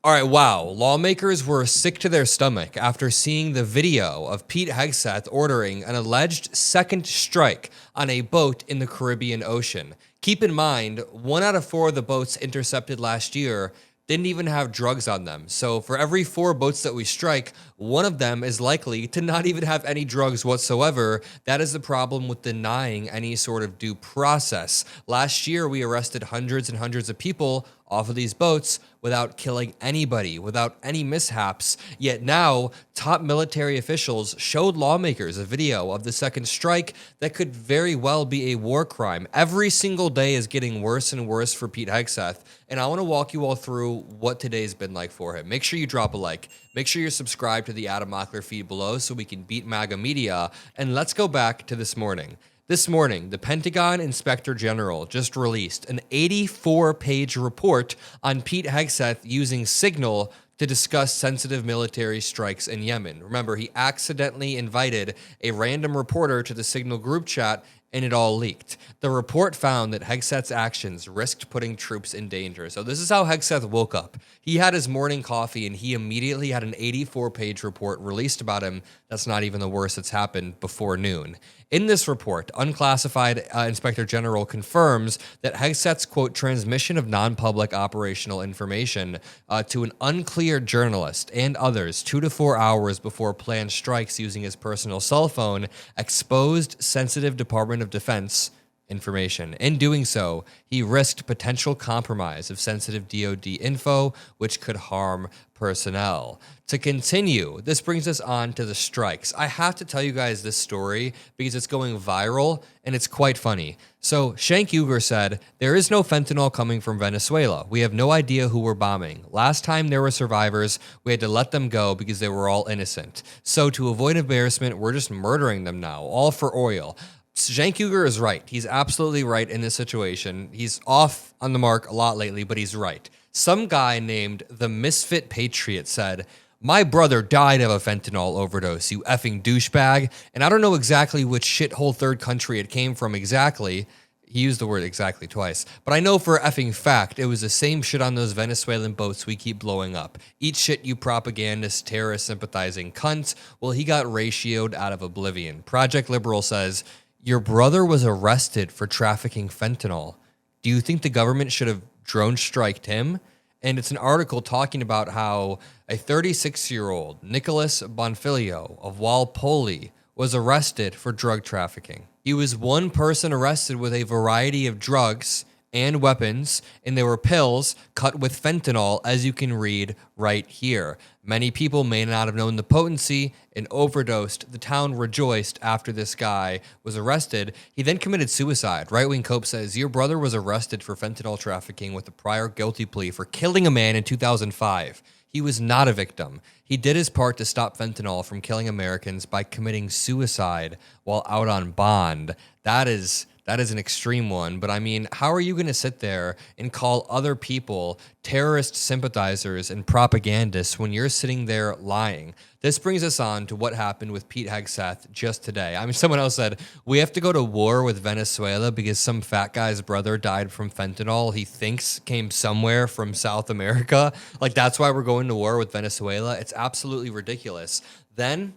All right, wow. Lawmakers were sick to their stomach after seeing the video of Pete Hegseth ordering an alleged second strike on a boat in the Caribbean Ocean. Keep in mind, 1 out of 4 of the boats intercepted last year didn't even have drugs on them. So for every 4 boats that we strike, 1 of them is likely to not even have any drugs whatsoever. That is the problem with denying any sort of due process. Last year, we arrested hundreds and hundreds of people off of these boats without killing anybody, without any mishaps. Yet now, top military officials showed lawmakers a video of the second strike that could very well be a war crime. Every single day is getting worse and worse for Pete Hegseth, and I want to walk you all through what today's been like for him. Make sure you drop a like. Make sure you're subscribed to the Adam Mockler feed below so we can beat MAGA media, and let's go back to this morning. This morning, the Pentagon Inspector General just released an 84-page report on Pete Hegseth using Signal to discuss sensitive military strikes in Yemen. Remember, he accidentally invited a random reporter to the Signal group chat, and it all leaked. The report found that Hegseth's actions risked putting troops in danger. So this is how Hegseth woke up. He had his morning coffee, and he immediately had an 84-page report released about him. That's not even the worst that's happened before noon. In this report, unclassified Inspector General confirms that Hegseth's, quote, transmission of non-public operational information to an uncleared journalist and others 2 to 4 hours before planned strikes using his personal cell phone exposed sensitive Department of Defense information. In doing so, he risked potential compromise of sensitive DoD info, which could harm personnel. To continue, this brings us on to the strikes. I have to tell you guys this story because it's going viral and it's quite funny. So Cenk Uygur said, "There is no fentanyl coming from Venezuela. We have no idea who we're bombing. Last time there were survivors, we had to let them go because they were all innocent. So to avoid embarrassment, we're just murdering them now, all for oil." Cenk Uygur is right. He's absolutely right in this situation. He's off on the mark a lot lately, but he's right. Some guy named the Misfit Patriot said, "My brother died of a fentanyl overdose, you effing douchebag. And I don't know exactly which shithole third country it came from exactly." He used the word exactly twice. "But I know for a effing fact it was the same shit on those Venezuelan boats we keep blowing up. Eat shit, you propagandist, terrorist sympathizing cunt." Well, he got ratioed out of oblivion. Project Liberal says, "Your brother was arrested for trafficking fentanyl. Do you think the government should have drone striked him?" And it's an article talking about how a 36-year-old Nicholas Bonfiglio of Walpole was arrested for drug trafficking. He was one person arrested with a variety of drugs and weapons, and there were pills cut with fentanyl, as you can read right here. Many people may not have known the potency and overdosed. The town rejoiced after this guy was arrested. He then committed suicide. Right-wing Cope says, "Your brother was arrested for fentanyl trafficking with a prior guilty plea for killing a man in 2005. He was not a victim. He did his part to stop fentanyl from killing Americans by committing suicide while out on bond." That is an extreme one, but I mean, how are you going to sit there and call other people terrorist sympathizers and propagandists when you're sitting there lying? This brings us on to what happened with Pete Hegseth just today. I mean, someone else said, "We have to go to war with Venezuela because some fat guy's brother died from fentanyl he thinks came somewhere from South America. Like, that's why we're going to war with Venezuela." It's absolutely ridiculous. Then,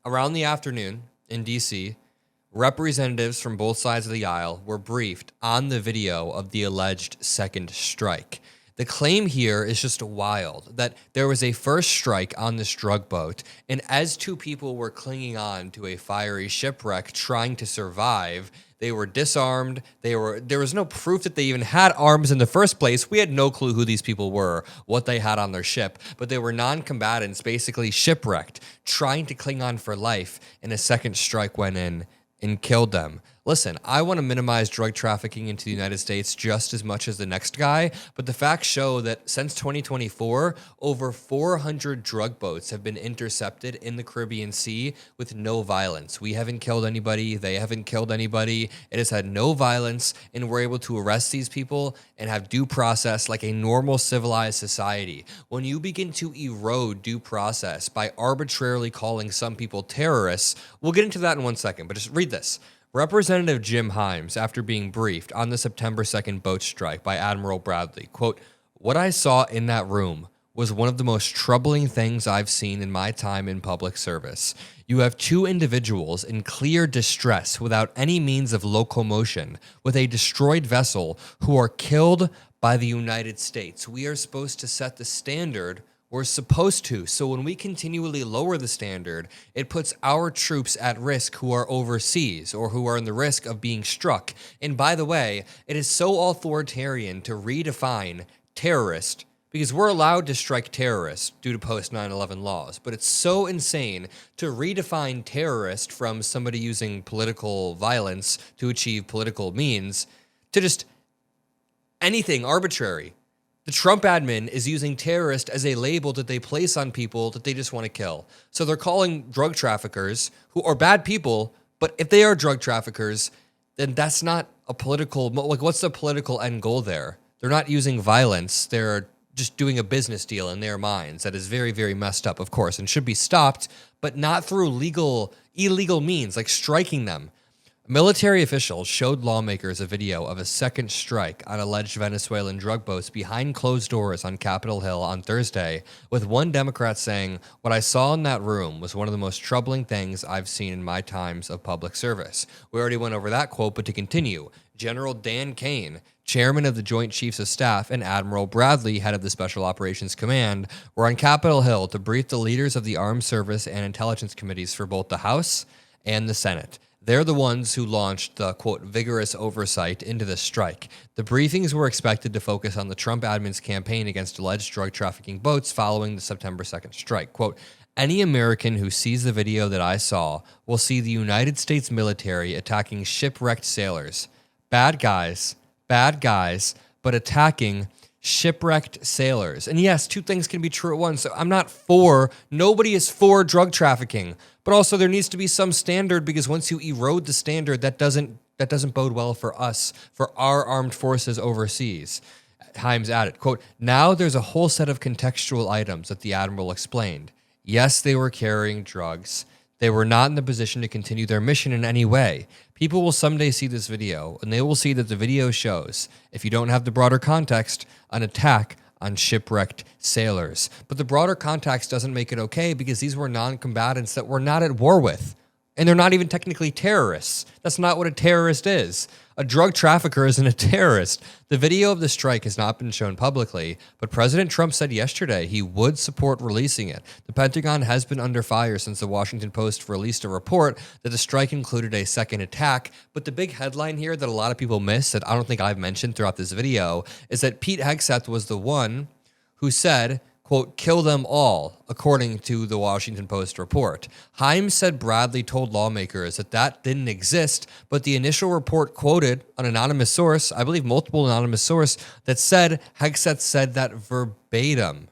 around the afternoon in D.C., representatives from both sides of the aisle were briefed on the video of the alleged second strike. The claim here is just wild, that there was a first strike on this drug boat, and as 2 people were clinging on to a fiery shipwreck trying to survive, they were disarmed. There was no proof that they even had arms in the first place. We had no clue who these people were, what they had on their ship, but they were non-combatants, basically shipwrecked, trying to cling on for life, and a second strike went in and killed them. Listen, I want to minimize drug trafficking into the United States just as much as the next guy, but the facts show that since 2024, over 400 drug boats have been intercepted in the Caribbean Sea with no violence. We haven't killed anybody. They haven't killed anybody. It has had no violence, and we're able to arrest these people and have due process like a normal civilized society. When you begin to erode due process by arbitrarily calling some people terrorists, we'll get into that in 1 second, but just read this. Representative Jim Himes, after being briefed on the September 2nd boat strike by Admiral Bradley, quote, What I saw in that room was one of the most troubling things I've seen in my time in public service. You have two individuals in clear distress without any means of locomotion with a destroyed vessel who are killed by the United States. We are supposed to set the standard. We're supposed to. So when we continually lower the standard, it puts our troops at risk who are overseas or who are in the risk of being struck. And by the way, it is so authoritarian to redefine terrorist because we're allowed to strike terrorists due to post 9/11 laws. But it's so insane to redefine terrorist from somebody using political violence to achieve political means to just anything arbitrary. The Trump admin is using terrorist as a label that they place on people that they just want to kill. So they're calling drug traffickers who are bad people, but if they are drug traffickers, then that's not a political, like what's the political end goal there? They're not using violence. They're just doing a business deal in their minds that is very, very messed up, of course, and should be stopped, but not through illegal means, like striking them. Military officials showed lawmakers a video of a second strike on alleged Venezuelan drug boats behind closed doors on Capitol Hill on Thursday, with one Democrat saying, "What I saw in that room was one of the most troubling things I've seen in my times of public service." We already went over that quote, but to continue, General Dan Kane, chairman of the Joint Chiefs of Staff, and Admiral Bradley, head of the Special Operations Command, were on Capitol Hill to brief the leaders of the Armed Service and Intelligence Committees for both the House and the Senate. They're the ones who launched the, quote, vigorous oversight into the strike. The briefings were expected to focus on the Trump admin's campaign against alleged drug trafficking boats following the September 2nd strike. Quote, "Any American who sees the video that I saw will see the United States military attacking shipwrecked sailors. Bad guys, but attacking shipwrecked sailors." And yes, two things can be true at once. So nobody is for drug trafficking, but also there needs to be some standard, because once you erode the standard, that doesn't bode well for us, for our armed forces overseas. Himes added, quote, "Now there's a whole set of contextual items that the Admiral explained. Yes, they were carrying drugs. They were not in the position to continue their mission in any way. People will someday see this video, and they will see that the video shows, if you don't have the broader context, an attack on shipwrecked sailors. But the broader context doesn't make it okay, because these were non-combatants that we're not at war with. And they're not even technically terrorists. That's not what a terrorist is. A drug trafficker isn't a terrorist." The video of the strike has not been shown publicly, but President Trump said yesterday he would support releasing it. The Pentagon has been under fire since the Washington Post released a report that the strike included a second attack. But the big headline here that a lot of people miss, that I don't think I've mentioned throughout this video, is that Pete Hegseth was the one who said, quote, "kill them all," according to the Washington Post report. Himes said Bradley told lawmakers that didn't exist, but the initial report quoted an anonymous source, I believe multiple anonymous source, that said Hegseth said that verbatim.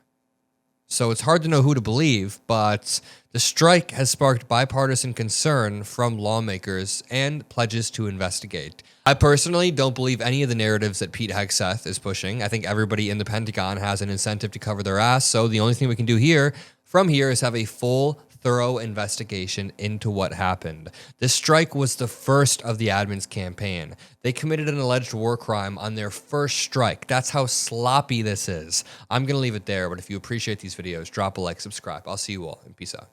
So it's hard to know who to believe, but the strike has sparked bipartisan concern from lawmakers and pledges to investigate. I personally don't believe any of the narratives that Pete Hegseth is pushing. I think everybody in the Pentagon has an incentive to cover their ass, so the only thing we can do from here is have a full, thorough investigation into what happened. This strike was the first of the admin's campaign. They committed an alleged war crime on their first strike. That's how sloppy this is. I'm going to leave it there, but if you appreciate these videos, drop a like, subscribe. I'll see you all, and peace out.